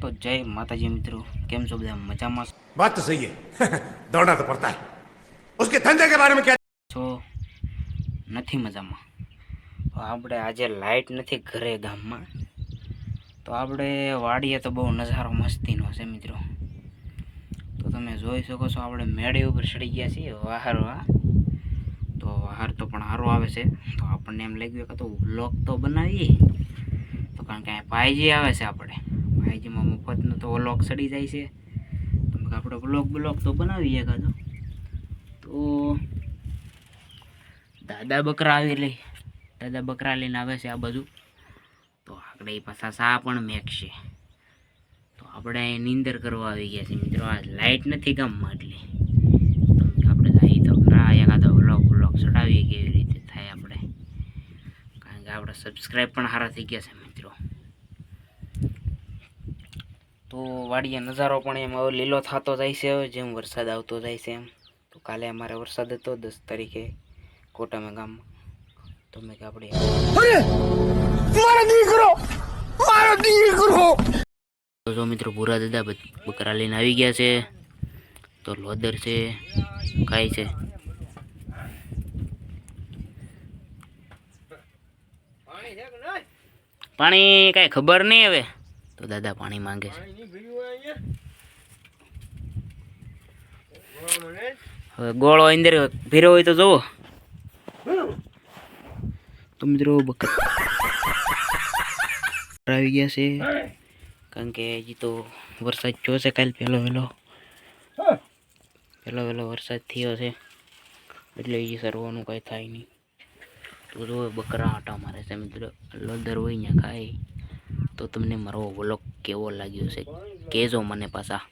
तो जय माताजी मित्रों, केम छो બધા મજામાં बात तो सही है दौड़ना तो पड़ता है उसके धंधे के बारे में क्या છો? નથી મજામાં? તો આપણે આજે લાઈટ નથી ઘરે ગામમાં, તો આપણે વાડીએ તો બહુ નજારો મસ્તીનો છે મિત્રો. તો તમે જોઈ શકો છો આપણે મેળી ઉપર ચડી ગયા છીએ વાહરવા. તો વાહર તો પણ સારો આવે છે. તો આપણને એમ લાગ્યું કે તો વ્લોગ તો બનાવીએ, તો કારણ કે ભાઈજી આવે છે, આપણે ભાઈજીમાં મફતનો તો વ્લોગ ચડી જાય છે, તો આપણે વ્લોગ તો બનાવીએ એકાદો. તો દાદા બકરા લઈને આવે છે આ બધું. તો આપણે એ પાછા સા પણ મેકશે. તો આપણે નીંદર કરવા આવી ગયા છે મિત્રો. આ લાઈટ નથી ગામમાં એટલે આપણે જઈએ તો ખરા એકાદો વ્લોગ ચડાવીએ કેવી રીતે થાય આપણે, કારણ કે આપણે સબસ્ક્રાઈબ પણ સારા થઈ ગયા છે મિત્રો. તો વાડીએ નજારો પણ એમ હવે લીલો થતો જાય છે હવે જેમ વરસાદ આવતો જાય છે એમ. તો કાલે અમારે વરસાદ હતો 10 તારીખે કોટામાં ગામમાં. તો મેં કે આપણે તો જો મિત્રો પૂરા દાદા બકરા લઈને આવી ગયા છે. તો લોદર છે, કાંઈ છે, પાણી કાંઈ ખબર નહીં હવે. તો દાદા પાણી માંગે છે. હવે ગોળો અંદર ભીરો હોય તો જોવો. તો મિત્રો બકરા આવી ગયા છે, કારણ કે હજી તો વરસાદ થયો છે. કાલે પહેલો વહેલો વરસાદ થયો છે એટલે હજી સરવાનું કાંઈ થાય નહીં. તો જો બકરા આટા મારે છે મિત્રો. લોદર હોય ત્યાં ખાય. તો તમને મારો વ્લોગ કેવો લાગ્યો છે કહેજો મને પાછા.